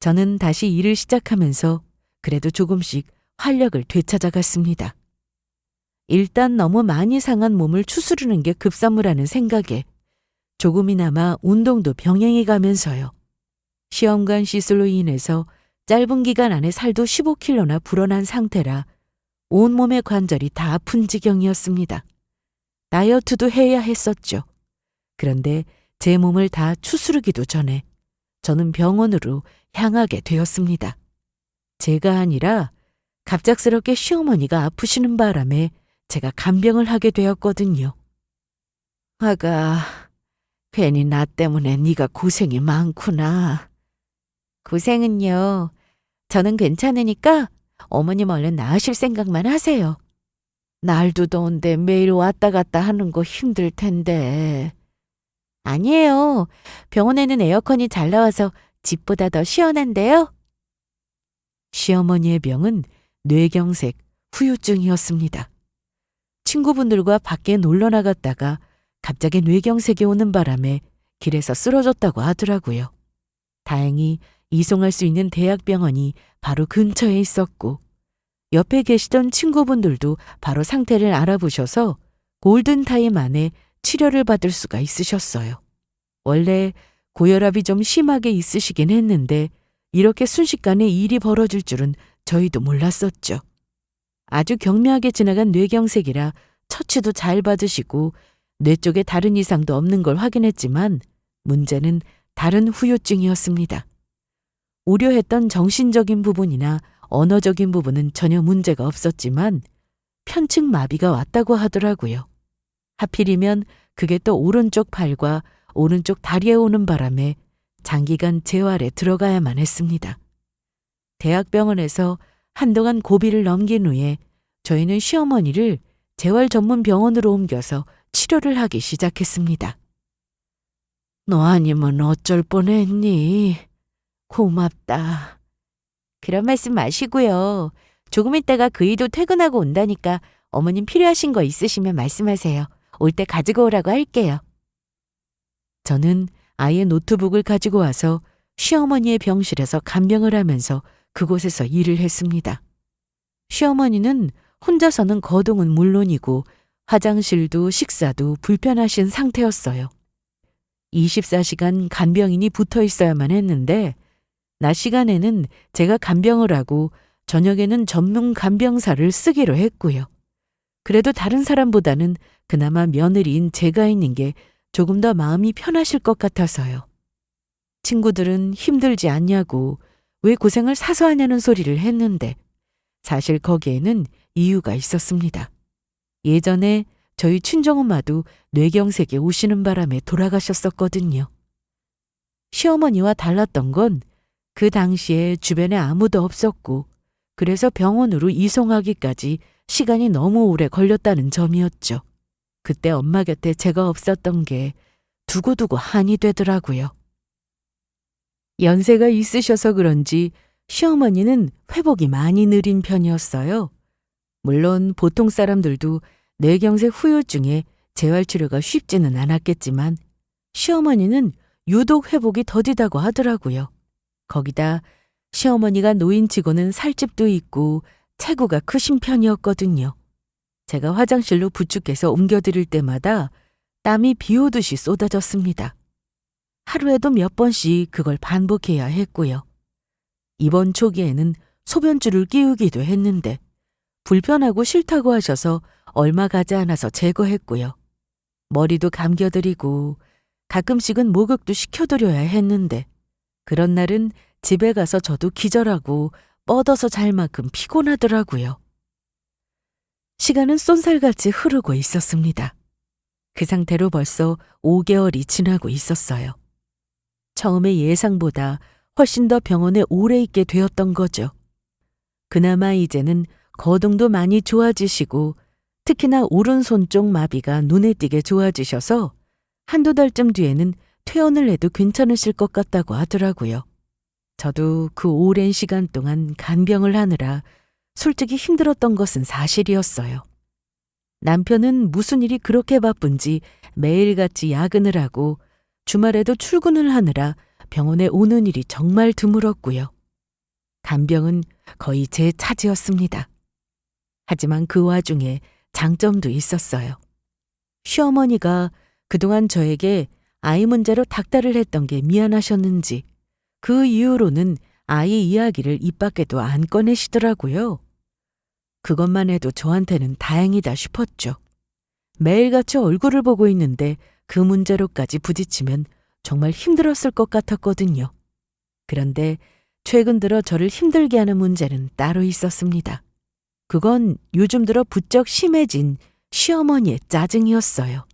저는 다시 일을 시작하면서 그래도 조금씩 활력을 되찾아갔습니다. 일단 너무 많이 상한 몸을 추스르는 게 급선무라는 생각에 조금이나마 운동도 병행해 가면서요. 시험관 시술로 인해서 짧은 기간 안에 살도 15kg나 불어난 상태라 온몸의 관절이 다 아픈 지경이었습니다. 다이어트도 해야 했었죠. 그런데 제 몸을 다 추스르기도 전에 저는 병원으로 향하게 되었습니다. 제가 아니라 갑작스럽게 시어머니가 아프시는 바람에 제가 간병을 하게 되었거든요. 아가, 괜히 나 때문에 네가 고생이 많구나. 고생은요. 저는 괜찮으니까 어머님 얼른 나으실 생각만 하세요. 날도 더운데 매일 왔다 갔다 하는 거 힘들 텐데. 아니에요. 병원에는 에어컨이 잘 나와서 집보다 더 시원한데요. 시어머니의 병은 뇌경색, 후유증이었습니다. 친구분들과 밖에 놀러 나갔다가 갑자기 뇌경색이 오는 바람에 길에서 쓰러졌다고 하더라고요. 다행히 이송할 수 있는 대학병원이 바로 근처에 있었고 옆에 계시던 친구분들도 바로 상태를 알아보셔서 골든타임 안에 치료를 받을 수가 있으셨어요. 원래 고혈압이 좀 심하게 있으시긴 했는데 이렇게 순식간에 일이 벌어질 줄은 저희도 몰랐었죠. 아주 경미하게 지나간 뇌경색이라 처치도 잘 받으시고 뇌 쪽에 다른 이상도 없는 걸 확인했지만 문제는 다른 후유증이었습니다. 우려했던 정신적인 부분이나 언어적인 부분은 전혀 문제가 없었지만 편측 마비가 왔다고 하더라고요. 하필이면 그게 또 오른쪽 팔과 오른쪽 다리에 오는 바람에 장기간 재활에 들어가야만 했습니다. 대학병원에서 한동안 고비를 넘긴 후에 저희는 시어머니를 재활 전문 병원으로 옮겨서 치료를 하기 시작했습니다. 너 아니면 어쩔 뻔했니? 고맙다. 그런 말씀 마시고요. 조금 있다가 그이도 퇴근하고 온다니까 어머님 필요하신 거 있으시면 말씀하세요. 올 때 가지고 오라고 할게요. 저는 아예 노트북을 가지고 와서 시어머니의 병실에서 간병을 하면서 그곳에서 일을 했습니다. 시어머니는 혼자서는 거동은 물론이고 화장실도 식사도 불편하신 상태였어요. 24시간 간병인이 붙어 있어야만 했는데 낮 시간에는 제가 간병을 하고 저녁에는 전문 간병사를 쓰기로 했고요. 그래도 다른 사람보다는 그나마 며느리인 제가 있는 게 조금 더 마음이 편하실 것 같아서요. 친구들은 힘들지 않냐고 왜 고생을 사서 하냐는 소리를 했는데 사실 거기에는 이유가 있었습니다. 예전에 저희 친정엄마도 뇌경색에 오시는 바람에 돌아가셨었거든요. 시어머니와 달랐던 건 그 당시에 주변에 아무도 없었고 그래서 병원으로 이송하기까지 시간이 너무 오래 걸렸다는 점이었죠. 그때 엄마 곁에 제가 없었던 게 두고두고 한이 되더라고요. 연세가 있으셔서 그런지 시어머니는 회복이 많이 느린 편이었어요. 물론 보통 사람들도 뇌경색 후유증에 재활치료가 쉽지는 않았겠지만 시어머니는 유독 회복이 더디다고 하더라고요. 거기다 시어머니가 노인치고는 살집도 있고 체구가 크신 편이었거든요. 제가 화장실로 부축해서 옮겨드릴 때마다 땀이 비 오듯이 쏟아졌습니다. 하루에도 몇 번씩 그걸 반복해야 했고요. 입원 초기에는 소변줄을 끼우기도 했는데 불편하고 싫다고 하셔서 얼마 가지 않아서 제거했고요. 머리도 감겨드리고 가끔씩은 목욕도 시켜드려야 했는데 그런 날은 집에 가서 저도 기절하고 뻗어서 잘 만큼 피곤하더라고요. 시간은 쏜살같이 흐르고 있었습니다. 그 상태로 벌써 5개월이 지나고 있었어요. 처음에 예상보다 훨씬 더 병원에 오래 있게 되었던 거죠. 그나마 이제는 거동도 많이 좋아지시고 특히나 오른손 쪽 마비가 눈에 띄게 좋아지셔서 한두 달쯤 뒤에는 퇴원을 해도 괜찮으실 것 같다고 하더라고요. 저도 그 오랜 시간 동안 간병을 하느라 솔직히 힘들었던 것은 사실이었어요. 남편은 무슨 일이 그렇게 바쁜지 매일같이 야근을 하고 주말에도 출근을 하느라 병원에 오는 일이 정말 드물었고요. 간병은 거의 제 차지였습니다. 하지만 그 와중에 장점도 있었어요. 시어머니가 그동안 저에게 아이 문제로 닥달을 했던 게 미안하셨는지 그 이후로는 아이 이야기를 입 밖에도 안 꺼내시더라고요. 그것만 해도 저한테는 다행이다 싶었죠. 매일같이 얼굴을 보고 있는데 그 문제로까지 부딪히면 정말 힘들었을 것 같았거든요. 그런데 최근 들어 저를 힘들게 하는 문제는 따로 있었습니다. 그건 요즘 들어 부쩍 심해진 시어머니의 짜증이었어요.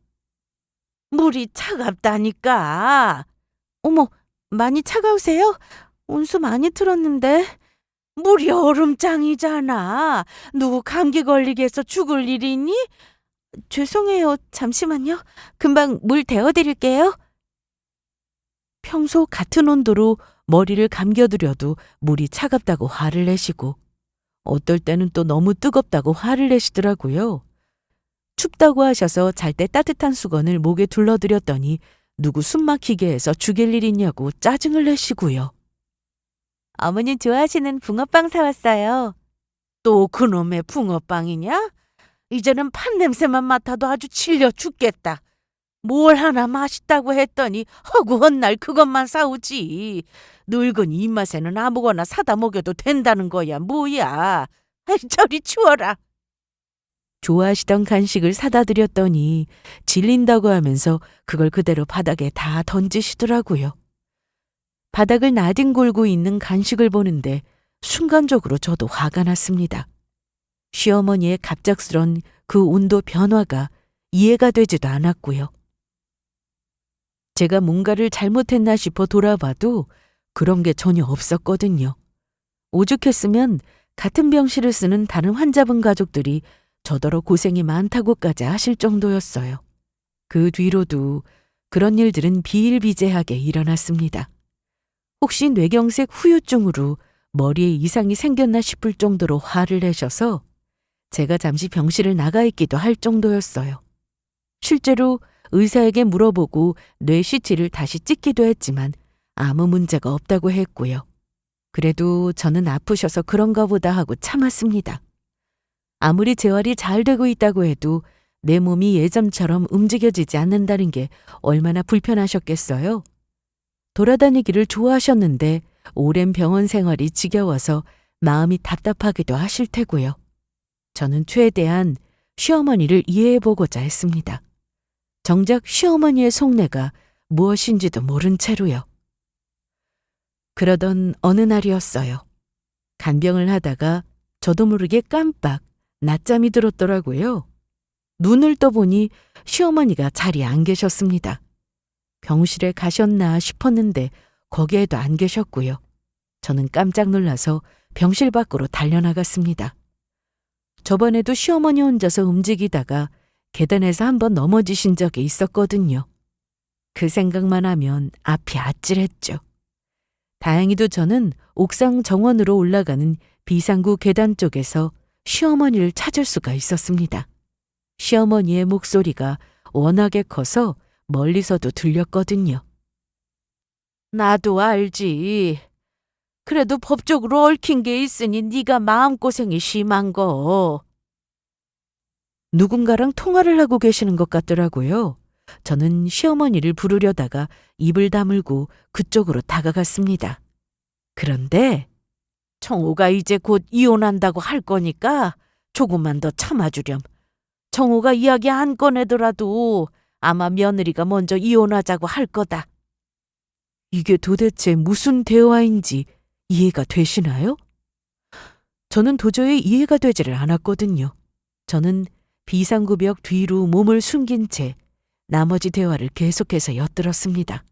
물이 차갑다니까. 어머, 많이 차가우세요? 온수 많이 틀었는데. 물이 얼음장이잖아. 누구 감기 걸리게 해서 죽을 일이니? 죄송해요. 잠시만요. 금방 물 데워드릴게요. 평소 같은 온도로 머리를 감겨드려도 물이 차갑다고 화를 내시고 어떨 때는 또 너무 뜨겁다고 화를 내시더라고요. 춥다고 하셔서 잘 때 따뜻한 수건을 목에 둘러드렸더니 누구 숨 막히게 해서 죽일 일 있냐고 짜증을 내시고요. 어머님 좋아하시는 붕어빵 사왔어요. 또 그놈의 붕어빵이냐? 이제는 판 냄새만 맡아도 아주 질려 죽겠다. 뭘 하나 맛있다고 했더니 허구한 날 그것만 사오지. 늙은 입맛에는 아무거나 사다 먹여도 된다는 거야 뭐야. 아이, 저리 치워라. 좋아하시던 간식을 사다 드렸더니 질린다고 하면서 그걸 그대로 바닥에 다 던지시더라고요. 바닥을 나뒹굴고 있는 간식을 보는데 순간적으로 저도 화가 났습니다. 시어머니의 갑작스런 그 온도 변화가 이해가 되지도 않았고요. 제가 뭔가를 잘못했나 싶어 돌아봐도 그런 게 전혀 없었거든요. 오죽했으면 같은 병실을 쓰는 다른 환자분 가족들이 저더러 고생이 많다고까지 하실 정도였어요. 그 뒤로도 그런 일들은 비일비재하게 일어났습니다. 혹시 뇌경색 후유증으로 머리에 이상이 생겼나 싶을 정도로 화를 내셔서 제가 잠시 병실을 나가 있기도 할 정도였어요. 실제로 의사에게 물어보고 뇌 CT를 다시 찍기도 했지만 아무 문제가 없다고 했고요. 그래도 저는 아프셔서 그런가 보다 하고 참았습니다. 아무리 재활이 잘 되고 있다고 해도 내 몸이 예전처럼 움직여지지 않는다는 게 얼마나 불편하셨겠어요. 돌아다니기를 좋아하셨는데 오랜 병원 생활이 지겨워서 마음이 답답하기도 하실 테고요. 저는 최대한 시어머니를 이해해보고자 했습니다. 정작 시어머니의 속내가 무엇인지도 모른 채로요. 그러던 어느 날이었어요. 간병을 하다가 저도 모르게 깜빡 낮잠이 들었더라고요. 눈을 떠보니 시어머니가 자리에 안 계셨습니다. 병실에 가셨나 싶었는데 거기에도 안 계셨고요. 저는 깜짝 놀라서 병실 밖으로 달려나갔습니다. 저번에도 시어머니 혼자서 움직이다가 계단에서 한번 넘어지신 적이 있었거든요. 그 생각만 하면 앞이 아찔했죠. 다행히도 저는 옥상 정원으로 올라가는 비상구 계단 쪽에서 시어머니를 찾을 수가 있었습니다. 시어머니의 목소리가 워낙에 커서 멀리서도 들렸거든요. 나도 알지. 그래도 법적으로 얽힌 게 있으니 네가 마음고생이 심한 거. 누군가랑 통화를 하고 계시는 것 같더라고요. 저는 시어머니를 부르려다가 입을 다물고 그쪽으로 다가갔습니다. 그런데 정호가 이제 곧 이혼한다고 할 거니까 조금만 더 참아주렴. 정호가 이야기 안 꺼내더라도 아마 며느리가 먼저 이혼하자고 할 거다. 이게 도대체 무슨 대화인지 이해가 되시나요? 저는 도저히 이해가 되지를 않았거든요. 저는 비상구벽 뒤로 몸을 숨긴 채 나머지 대화를 계속해서 엿들었습니다.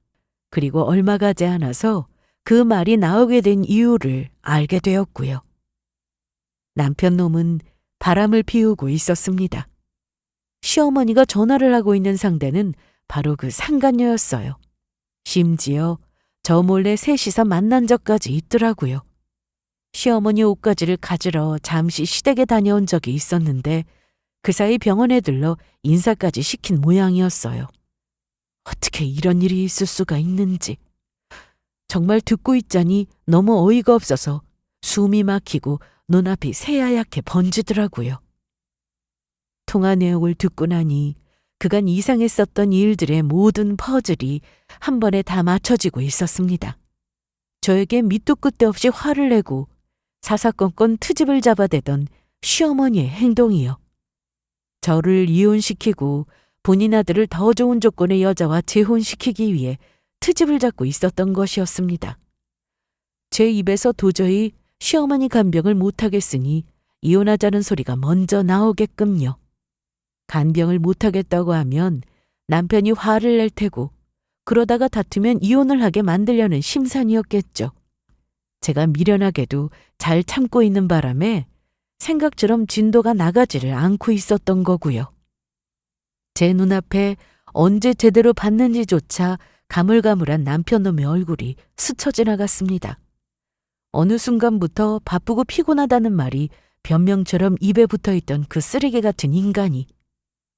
그리고 얼마 가지 않아서 그 말이 나오게 된 이유를 알게 되었고요. 남편 놈은 바람을 피우고 있었습니다. 시어머니가 전화를 하고 있는 상대는 바로 그 상간녀였어요. 심지어 저 몰래 셋이서 만난 적까지 있더라고요. 시어머니 옷가지를 가지러 잠시 시댁에 다녀온 적이 있었는데 그 사이 병원에 들러 인사까지 시킨 모양이었어요. 어떻게 이런 일이 있을 수가 있는지. 정말 듣고 있자니 너무 어이가 없어서 숨이 막히고 눈앞이 새하얗게 번지더라고요. 통화 내용을 듣고 나니 그간 이상했었던 일들의 모든 퍼즐이 한 번에 다 맞춰지고 있었습니다. 저에게 밑도 끝도 없이 화를 내고 사사건건 트집을 잡아대던 시어머니의 행동이요. 저를 이혼시키고 본인 아들을 더 좋은 조건의 여자와 재혼시키기 위해 트집을 잡고 있었던 것이었습니다. 제 입에서 도저히 시어머니 간병을 못하겠으니 이혼하자는 소리가 먼저 나오게끔요. 간병을 못하겠다고 하면 남편이 화를 낼 테고 그러다가 다투면 이혼을 하게 만들려는 심산이었겠죠. 제가 미련하게도 잘 참고 있는 바람에 생각처럼 진도가 나가지를 않고 있었던 거고요. 제 눈앞에 언제 제대로 봤는지조차 가물가물한 남편놈의 얼굴이 스쳐 지나갔습니다. 어느 순간부터 바쁘고 피곤하다는 말이 변명처럼 입에 붙어있던 그 쓰레기 같은 인간이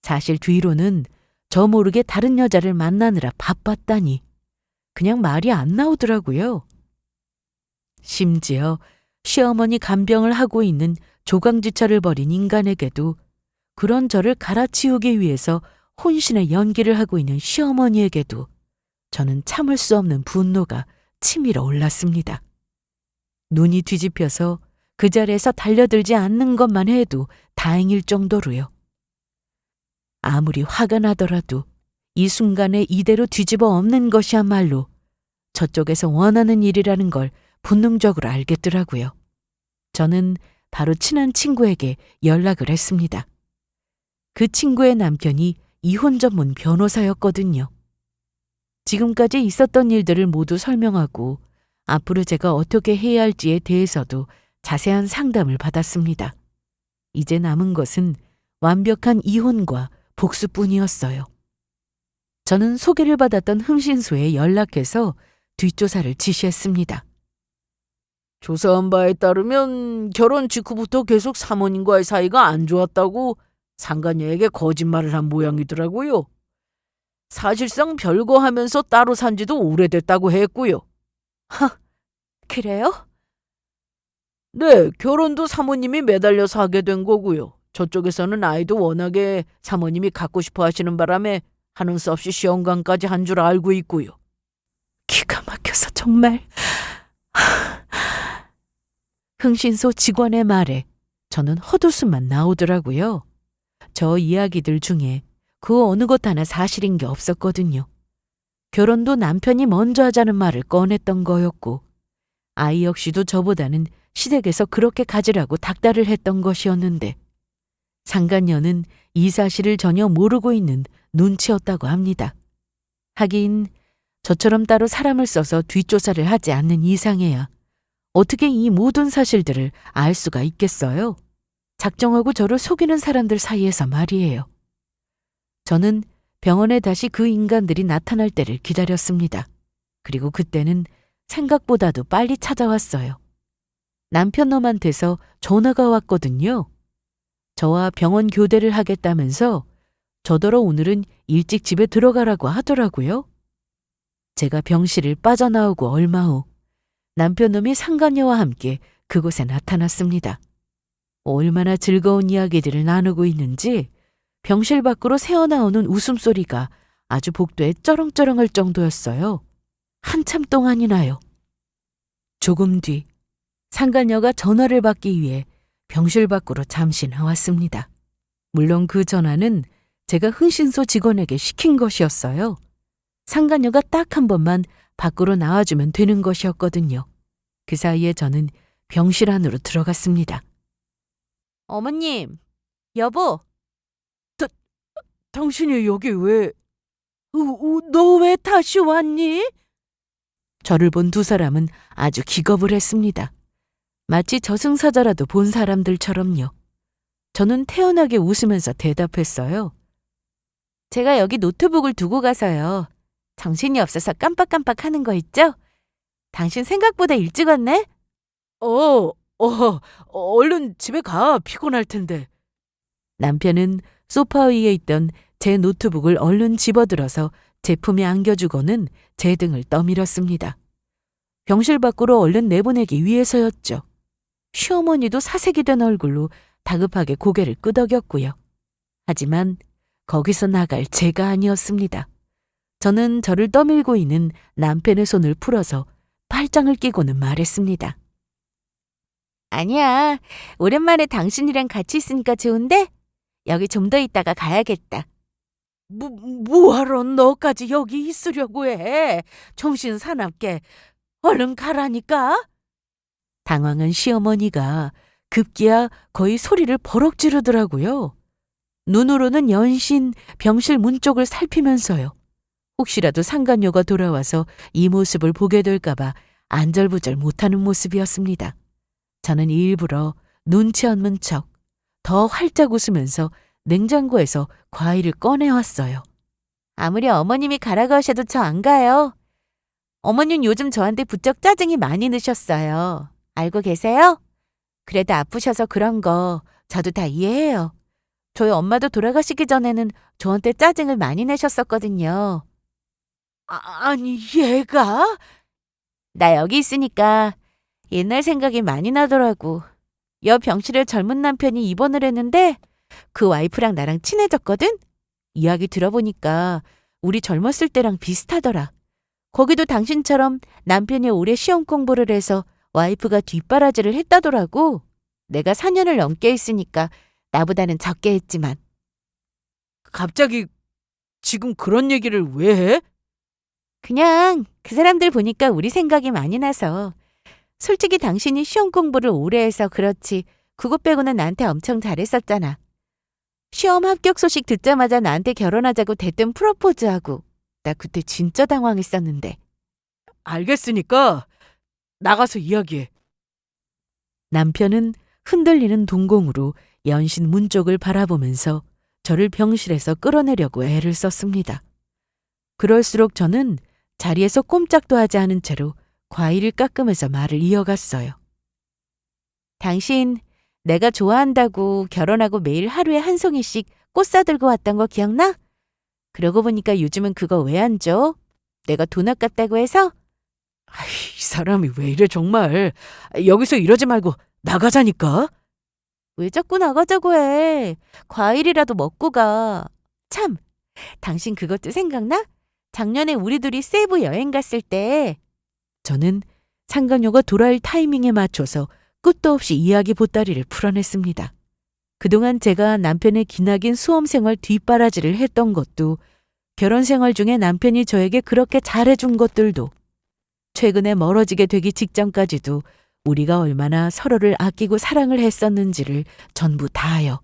사실 뒤로는 저 모르게 다른 여자를 만나느라 바빴다니 그냥 말이 안 나오더라고요. 심지어 시어머니 간병을 하고 있는 조강지처를 벌인 인간에게도 그런 저를 갈아치우기 위해서 혼신의 연기를 하고 있는 시어머니에게도 저는 참을 수 없는 분노가 치밀어 올랐습니다. 눈이 뒤집혀서 그 자리에서 달려들지 않는 것만 해도 다행일 정도로요. 아무리 화가 나더라도 이 순간에 이대로 뒤집어 엎는 것이야말로 저쪽에서 원하는 일이라는 걸 본능적으로 알겠더라고요. 저는 바로 친한 친구에게 연락을 했습니다. 그 친구의 남편이 이혼 전문 변호사였거든요. 지금까지 있었던 일들을 모두 설명하고 앞으로 제가 어떻게 해야 할지에 대해서도 자세한 상담을 받았습니다. 이제 남은 것은 완벽한 이혼과 복수뿐이었어요. 저는 소개를 받았던 흥신소에 연락해서 뒷조사를 지시했습니다. 조사한 바에 따르면 결혼 직후부터 계속 사모님과의 사이가 안 좋았다고 상간녀에게 거짓말을 한 모양이더라고요. 사실상 별거 하면서 따로 산 지도 오래됐다고 했고요. 그래요? 네, 결혼도 사모님이 매달려서 하게 된 거고요. 저쪽에서는 아이도 워낙에 사모님이 갖고 싶어 하시는 바람에 하는 수 없이 시험관까지 한 줄 알고 있고요. 기가 막혀서 정말. 흥신소 직원의 말에 저는 헛웃음만 나오더라고요. 저 이야기들 중에 그 어느 것 하나 사실인 게 없었거든요. 결혼도 남편이 먼저 하자는 말을 꺼냈던 거였고 아이 역시도 저보다는 시댁에서 그렇게 가지라고 닥달을 했던 것이었는데 상간녀는 이 사실을 전혀 모르고 있는 눈치였다고 합니다. 하긴 저처럼 따로 사람을 써서 뒷조사를 하지 않는 이상해야 어떻게 이 모든 사실들을 알 수가 있겠어요? 작정하고 저를 속이는 사람들 사이에서 말이에요. 저는 병원에 다시 그 인간들이 나타날 때를 기다렸습니다. 그리고 그때는 생각보다도 빨리 찾아왔어요. 남편 놈한테서 전화가 왔거든요. 저와 병원 교대를 하겠다면서 저더러 오늘은 일찍 집에 들어가라고 하더라고요. 제가 병실을 빠져나오고 얼마 후 남편 놈이 상간녀와 함께 그곳에 나타났습니다. 얼마나 즐거운 이야기들을 나누고 있는지 병실 밖으로 새어나오는 웃음소리가 아주 복도에 쩌렁쩌렁할 정도였어요. 한참 동안이나요. 조금 뒤 상간녀가 전화를 받기 위해 병실 밖으로 잠시 나왔습니다. 물론 그 전화는 제가 흥신소 직원에게 시킨 것이었어요. 상간녀가 딱 한 번만 밖으로 나와주면 되는 것이었거든요. 그 사이에 저는 병실 안으로 들어갔습니다. 어머님, 여보. 당신이 여기 왜... 너 왜 다시 왔니? 저를 본 두 사람은 아주 기겁을 했습니다. 마치 저승사자라도 본 사람들처럼요. 저는 태연하게 웃으면서 대답했어요. 제가 여기 노트북을 두고 가서요. 정신이 없어서 깜빡깜빡 하는 거 있죠? 당신 생각보다 일찍 왔네? 얼른 집에 가. 피곤할 텐데. 남편은 소파 위에 있던 제 노트북을 얼른 집어들어서 제품에 안겨주고는 제 등을 떠밀었습니다. 병실 밖으로 얼른 내보내기 위해서였죠. 시어머니도 사색이 된 얼굴로 다급하게 고개를 끄덕였고요. 하지만 거기서 나갈 제가 아니었습니다. 저는 저를 떠밀고 있는 남편의 손을 풀어서 팔짱을 끼고는 말했습니다. 아니야, 오랜만에 당신이랑 같이 있으니까 좋은데? 여기 좀 더 있다가 가야겠다. 뭐하러 너까지 여기 있으려고 해? 정신 사납게. 얼른 가라니까. 당황한 시어머니가 급기야 거의 소리를 버럭 지르더라고요. 눈으로는 연신 병실 문 쪽을 살피면서요. 혹시라도 상간녀가 돌아와서 이 모습을 보게 될까봐 안절부절 못하는 모습이었습니다. 저는 일부러 눈치 없는 척 더 활짝 웃으면서 냉장고에서 과일을 꺼내왔어요. 아무리 어머님이 가라고 하셔도 저 안 가요. 어머님 요즘 저한테 부쩍 짜증이 많이 느셨어요. 알고 계세요? 그래도 아프셔서 그런 거 저도 다 이해해요. 저희 엄마도 돌아가시기 전에는 저한테 짜증을 많이 내셨었거든요. 아니 얘가? 나 여기 있으니까 옛날 생각이 많이 나더라고. 여 병실에 젊은 남편이 입원을 했는데 그 와이프랑 나랑 친해졌거든? 이야기 들어보니까 우리 젊었을 때랑 비슷하더라. 거기도 당신처럼 남편이 오래 시험 공부를 해서 와이프가 뒷바라지를 했다더라고. 내가 4년을 넘게 했으니까 나보다는 적게 했지만. 갑자기 지금 그런 얘기를 왜 해? 그냥 그 사람들 보니까 우리 생각이 많이 나서. 솔직히 당신이 시험 공부를 오래 해서 그렇지 그것 빼고는 나한테 엄청 잘했었잖아. 시험 합격 소식 듣자마자 나한테 결혼하자고 대뜸 프로포즈하고. 나 그때 진짜 당황했었는데. 알겠으니까 나가서 이야기해. 남편은 흔들리는 동공으로 연신 문 쪽을 바라보면서 저를 병실에서 끌어내려고 애를 썼습니다. 그럴수록 저는 자리에서 꼼짝도 하지 않은 채로 과일을 깎으면서 말을 이어갔어요. 당신 내가 좋아한다고 결혼하고 매일 하루에 한 송이씩 꽃 사들고 왔던 거 기억나? 그러고 보니까 요즘은 그거 왜 안 줘? 내가 돈 아깝다고 해서? 이 사람이 왜 이래 정말. 여기서 이러지 말고 나가자니까. 왜 자꾸 나가자고 해. 과일이라도 먹고 가. 참, 당신 그것도 생각나? 작년에 우리 둘이 세부 여행 갔을 때 저는 상간녀가 돌아올 타이밍에 맞춰서 끝도 없이 이야기 보따리를 풀어냈습니다. 그동안 제가 남편의 기나긴 수험생활 뒷바라지를 했던 것도, 결혼생활 중에 남편이 저에게 그렇게 잘해준 것들도, 최근에 멀어지게 되기 직전까지도 우리가 얼마나 서로를 아끼고 사랑을 했었는지를 전부 다하여.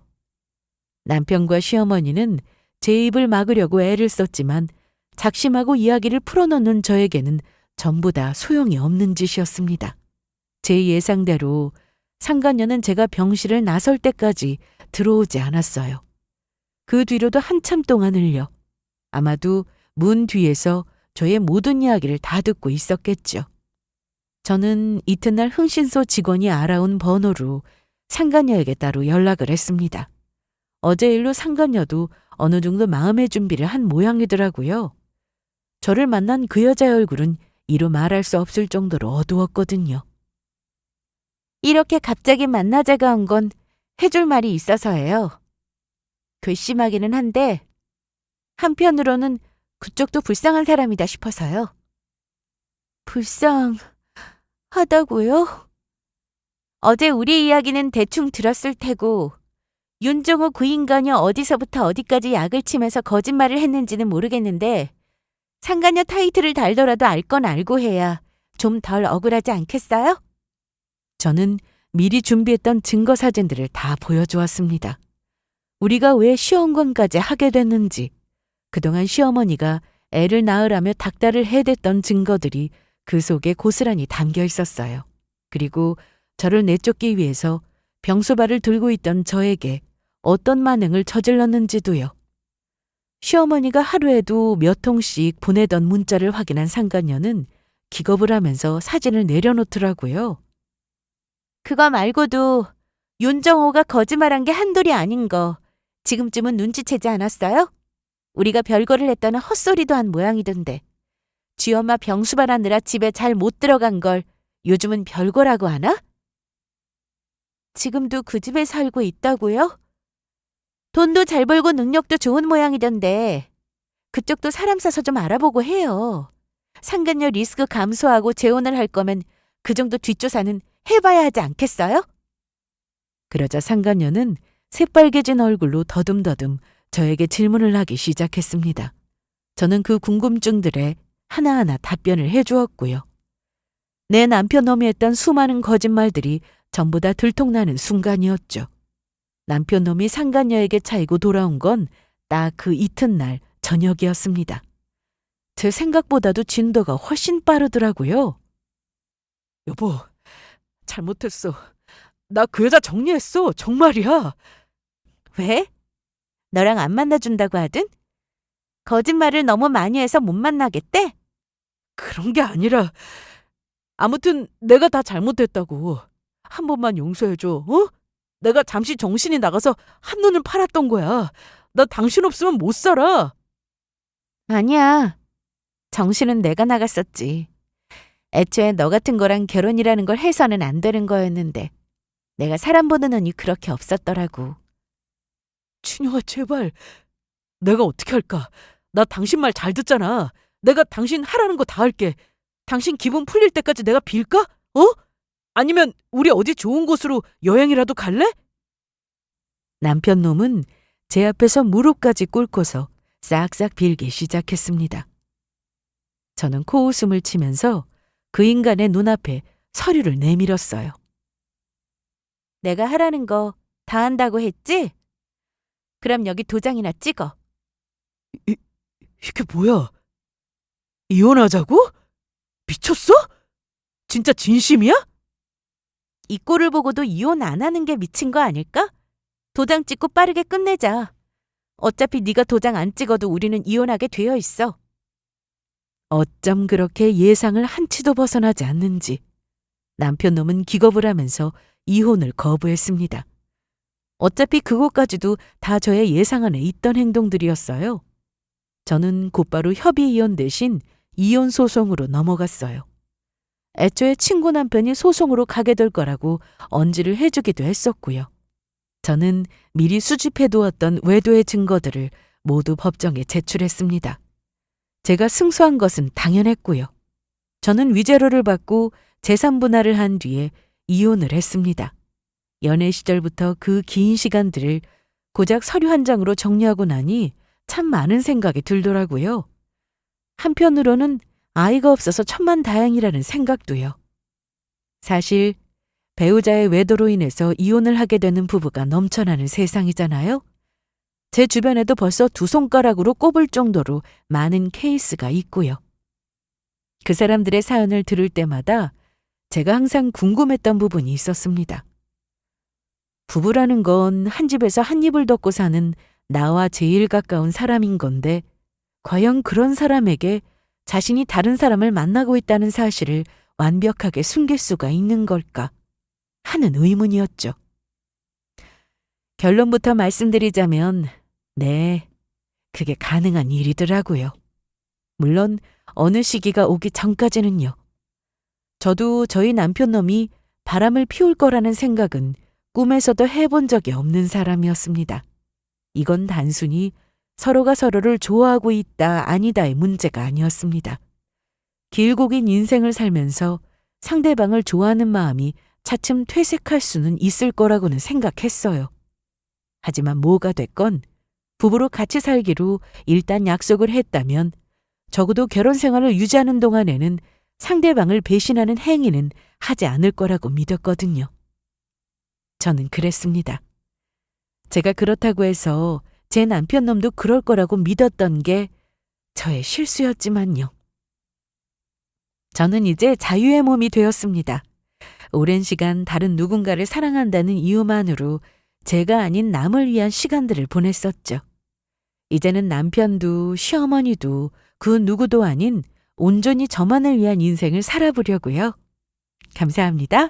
남편과 시어머니는 제 입을 막으려고 애를 썼지만 작심하고 이야기를 풀어놓는 저에게는 전부 다 소용이 없는 짓이었습니다. 제 예상대로 상간녀는 제가 병실을 나설 때까지 들어오지 않았어요. 그 뒤로도 한참 동안을요. 아마도 문 뒤에서 저의 모든 이야기를 다 듣고 있었겠죠. 저는 이튿날 흥신소 직원이 알아온 번호로 상간녀에게 따로 연락을 했습니다. 어제 일로 상간녀도 어느 정도 마음의 준비를 한 모양이더라고요. 저를 만난 그 여자의 얼굴은 이루 말할 수 없을 정도로 어두웠거든요. 이렇게 갑자기 만나자가 온 건 해줄 말이 있어서예요. 괘씸하기는 한데 한편으로는 그쪽도 불쌍한 사람이다 싶어서요. 불쌍하다고요? 어제 우리 이야기는 대충 들었을 테고 윤종호 그 인간이 어디서부터 어디까지 약을 치면서 거짓말을 했는지는 모르겠는데 상간녀 타이틀을 달더라도 알 건 알고 해야 좀 덜 억울하지 않겠어요? 저는 미리 준비했던 증거 사진들을 다 보여주었습니다. 우리가 왜 시험관까지 하게 됐는지, 그동안 시어머니가 애를 낳으라며 닥달을 해댔던 증거들이 그 속에 고스란히 담겨 있었어요. 그리고 저를 내쫓기 위해서 병소발을 들고 있던 저에게 어떤 만행을 저질렀는지도요. 시어머니가 하루에도 몇 통씩 보내던 문자를 확인한 상간녀는 기겁을 하면서 사진을 내려놓더라고요. 그거 말고도 윤정호가 거짓말한 게 한둘이 아닌 거 지금쯤은 눈치채지 않았어요? 우리가 별거를 했다는 헛소리도 한 모양이던데. 쥐엄마 병수발하느라 집에 잘 못 들어간 걸 요즘은 별거라고 하나? 지금도 그 집에 살고 있다고요? 돈도 잘 벌고 능력도 좋은 모양이던데 그쪽도 사람 사서 좀 알아보고 해요. 상간녀 리스크 감소하고 재혼을 할 거면 그 정도 뒷조사는 해봐야 하지 않겠어요? 그러자 상간녀는 새빨개진 얼굴로 더듬더듬 저에게 질문을 하기 시작했습니다. 저는 그 궁금증들에 하나하나 답변을 해주었고요. 내 남편 놈이 했던 수많은 거짓말들이 전부 다 들통나는 순간이었죠. 남편 놈이 상간녀에게 차이고 돌아온 건 딱 그 이튿날 저녁이었습니다. 제 생각보다도 진도가 훨씬 빠르더라고요. 여보, 잘못했어. 나 그 여자 정리했어. 정말이야. 왜? 너랑 안 만나준다고 하든? 거짓말을 너무 많이 해서 못 만나겠대? 그런 게 아니라 아무튼 내가 다 잘못했다고. 한 번만 용서해줘. 어? 내가 잠시 정신이 나가서 한눈을 팔았던 거야. 나 당신 없으면 못 살아. 아니야. 정신은 내가 나갔었지. 애초에 너 같은 거랑 결혼이라는 걸 해서는 안 되는 거였는데 내가 사람 보는 눈이 그렇게 없었더라고. 춘영아, 제발. 내가 어떻게 할까? 나 당신 말 잘 듣잖아. 내가 당신 하라는 거 다 할게. 당신 기분 풀릴 때까지 내가 빌까? 어? 아니면 우리 어디 좋은 곳으로 여행이라도 갈래? 남편 놈은 제 앞에서 무릎까지 꿇고서 싹싹 빌기 시작했습니다. 저는 코웃음을 치면서 그 인간의 눈앞에 서류를 내밀었어요. 내가 하라는 거 다 한다고 했지? 그럼 여기 도장이나 찍어. 이게 뭐야? 이혼하자고? 미쳤어? 진짜 진심이야? 이 꼴을 보고도 이혼 안 하는 게 미친 거 아닐까? 도장 찍고 빠르게 끝내자. 어차피 네가 도장 안 찍어도 우리는 이혼하게 되어 있어. 어쩜 그렇게 예상을 한치도 벗어나지 않는지 남편 놈은 기겁을 하면서 이혼을 거부했습니다. 어차피 그것까지도 다 저의 예상 안에 있던 행동들이었어요. 저는 곧바로 협의 이혼 대신 이혼 소송으로 넘어갔어요. 애초에 친구 남편이 소송으로 가게 될 거라고 언지를 해주기도 했었고요. 저는 미리 수집해두었던 외도의 증거들을 모두 법정에 제출했습니다. 제가 승소한 것은 당연했고요. 저는 위자료를 받고 재산 분할을 한 뒤에 이혼을 했습니다. 연애 시절부터 그 긴 시간들을 고작 서류 한 장으로 정리하고 나니 참 많은 생각이 들더라고요. 한편으로는 아이가 없어서 천만다행이라는 생각도요. 사실 배우자의 외도로 인해서 이혼을 하게 되는 부부가 넘쳐나는 세상이잖아요. 제 주변에도 벌써 두 손가락으로 꼽을 정도로 많은 케이스가 있고요. 그 사람들의 사연을 들을 때마다 제가 항상 궁금했던 부분이 있었습니다. 부부라는 건 한 집에서 한 입을 덮고 사는 나와 제일 가까운 사람인 건데, 과연 그런 사람에게 자신이 다른 사람을 만나고 있다는 사실을 완벽하게 숨길 수가 있는 걸까 하는 의문이었죠. 결론부터 말씀드리자면, 네, 그게 가능한 일이더라고요. 물론 어느 시기가 오기 전까지는요. 저도 저희 남편 놈이 바람을 피울 거라는 생각은 꿈에서도 해본 적이 없는 사람이었습니다. 이건 단순히 서로가 서로를 좋아하고 있다 아니다의 문제가 아니었습니다. 길고 긴 인생을 살면서 상대방을 좋아하는 마음이 차츰 퇴색할 수는 있을 거라고는 생각했어요. 하지만 뭐가 됐건 부부로 같이 살기로 일단 약속을 했다면 적어도 결혼 생활을 유지하는 동안에는 상대방을 배신하는 행위는 하지 않을 거라고 믿었거든요. 저는 그랬습니다. 제가 그렇다고 해서 제 남편 놈도 그럴 거라고 믿었던 게 저의 실수였지만요. 저는 이제 자유의 몸이 되었습니다. 오랜 시간 다른 누군가를 사랑한다는 이유만으로 제가 아닌 남을 위한 시간들을 보냈었죠. 이제는 남편도 시어머니도 그 누구도 아닌 온전히 저만을 위한 인생을 살아보려고요. 감사합니다.